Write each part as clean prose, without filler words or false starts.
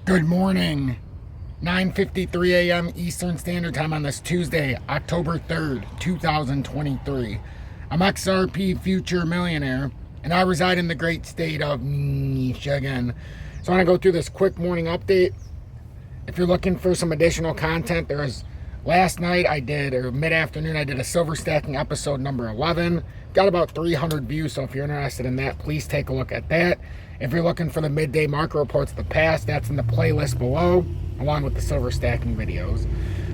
Good morning. 9:53 a.m. Eastern Standard Time on this Tuesday, October 3rd, 2023. I'm XRP Future Millionaire, and I reside in the great state of Michigan. So I want to go through this quick morning update. If you're looking for some additional content, last night or mid-afternoon, I did a silver stacking episode number 11. Got about 300 views, so if you're interested in that, please take a look at that. If you're looking for the midday market reports of the past, that's in the playlist below, along with the silver stacking videos.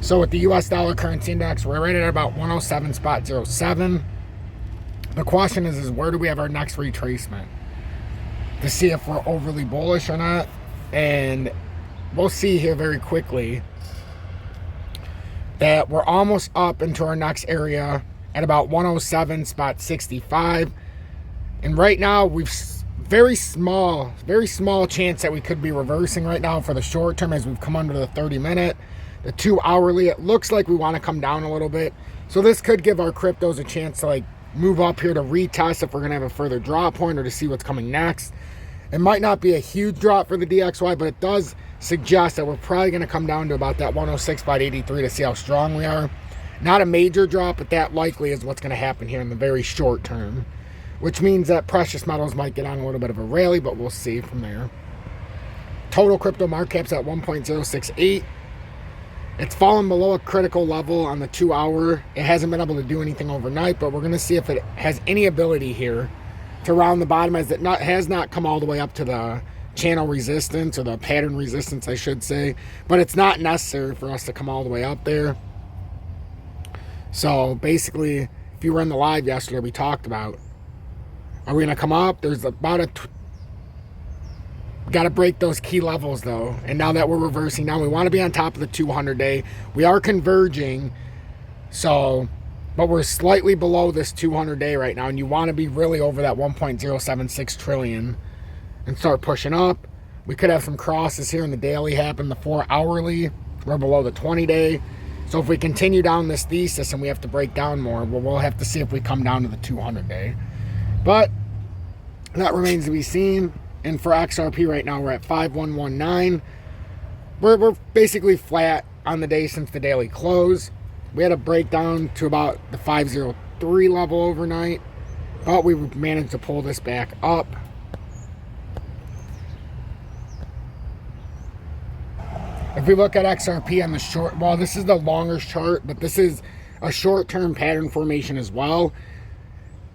So with the US dollar currency index, we're right at about 107.07. The question is where do we have our next retracement? To see if we're overly bullish or not. And we'll see here very quickly that we're almost up into our next area at about 107.65. And right now we've very small chance that we could be reversing right now for the short term as we've come under the 30-minute. The 2 hourly, it looks like we want to come down a little bit. So this could give our cryptos a chance to move up here to retest if we're going to have a further drop point or to see what's coming next. It might not be a huge drop for the DXY, but it does suggest that we're probably going to come down to about that 106.83 to see how strong we are. Not a major drop, but that likely is what's going to happen here in the very short term, which means that precious metals might get on a little bit of a rally, but we'll see from there. Total crypto market cap's at 1.068. It's fallen below a critical level on the 2 hour. It hasn't been able to do anything overnight, but we're going to see if it has any ability here to round the bottom, as it has not come all the way up to the channel resistance, or the pattern resistance, I should say. But it's not necessary for us to come all the way up there. So basically, if you were in the live yesterday, we talked about, are we going to come up? There's about got to break those key levels though. And now that we're reversing down, we want to be on top of the 200-day. We are converging. So, but we're slightly below this 200-day right now. And you want to be really over that 1.076 trillion and start pushing up. We could have some crosses here in the daily happen. The 4 hourly, we're below the 20-day. So if we continue down this thesis and we have to break down more, well, we'll have to see if we come down to the 200-day. But that remains to be seen. And for XRP right now, we're at 5119. We're basically flat on the day since the daily close. We had a breakdown to about the 503 level overnight, but we managed to pull this back up. If we look at XRP on the short, well, this is the longest chart, but this is a short-term pattern formation as well.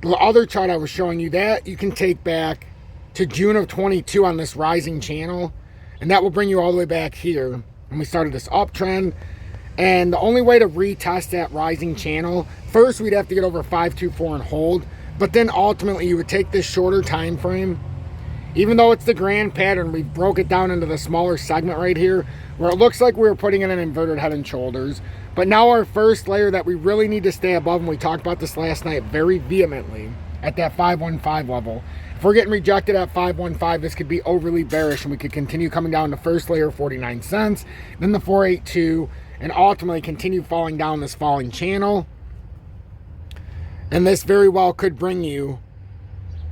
The other chart I was showing you, that you can take back to June of 22 on this rising channel, and that will bring you all the way back here. And we started this uptrend, and the only way to retest that rising channel, first we'd have to get over 524 and hold, but then ultimately you would take this shorter time frame. Even though it's the grand pattern, we broke it down into the smaller segment right here, where it looks like we were putting in an inverted head and shoulders. But now our first layer that we really need to stay above, and we talked about this last night very vehemently, at that 515 level. If we're getting rejected at 515, this could be overly bearish, and we could continue coming down to first layer 49 cents, then the 482, and ultimately continue falling down this falling channel. And this very well could bring you,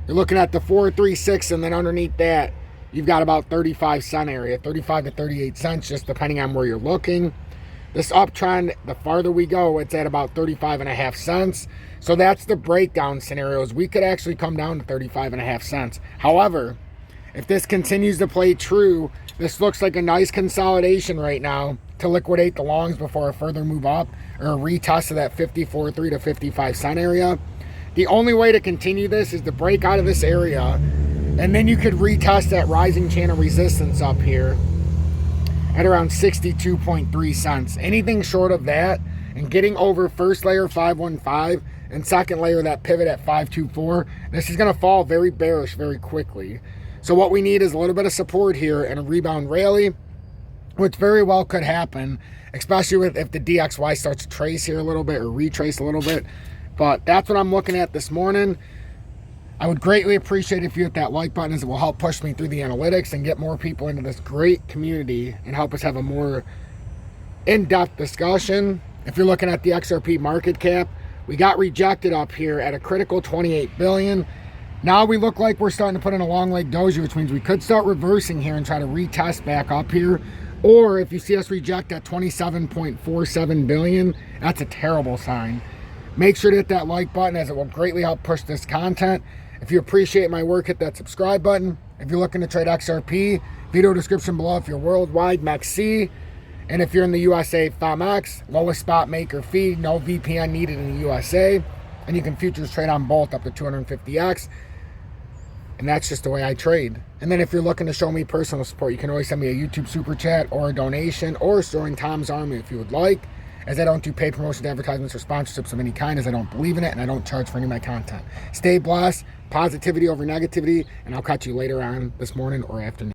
you're looking at the 436, and then underneath that, you've got about 35 cent area, 35 to 38 cents, just depending on where you're looking. This uptrend, the farther we go, it's at about 35.5 cents. So that's the breakdown scenarios. We could actually come down to 35.5 cents. However, if this continues to play true, this looks like a nice consolidation right now to liquidate the longs before a further move up or a retest of that 54.3 to 55 cent area. The only way to continue this is to break out of this area, and then you could retest that rising channel resistance up here at around 62.3 cents. Anything short of that and getting over first layer 515 and second layer that pivot at 524, this is going to fall very bearish very quickly. So what we need is a little bit of support here and a rebound rally, which very well could happen, especially if the DXY starts to trace here a little bit or retrace a little bit. But that's what I'm looking at this morning. I would greatly appreciate if you hit that like button, as it will help push me through the analytics and get more people into this great community and help us have a more in-depth discussion. If you're looking at the XRP market cap, we got rejected up here at a critical 28 billion. Now we look like we're starting to put in a long leg doji, which means we could start reversing here and try to retest back up here. Or if you see us reject at 27.47 billion, that's a terrible sign. Make sure to hit that like button, as it will greatly help push this content. If you appreciate my work, hit that subscribe button. If you're looking to trade XRP, video description below if you're worldwide, MEXC. And if you're in the USA, FOMX, lowest spot maker fee, no VPN needed in the USA. And you can futures trade on both up to 250x. And that's just the way I trade. And then if you're looking to show me personal support, you can always send me a YouTube super chat or a donation or join Tom's Army if you would like, as I don't do paid promotions, advertisements, or sponsorships of any kind, as I don't believe in it and I don't charge for any of my content. Stay blessed, positivity over negativity, and I'll catch you later on this morning or afternoon.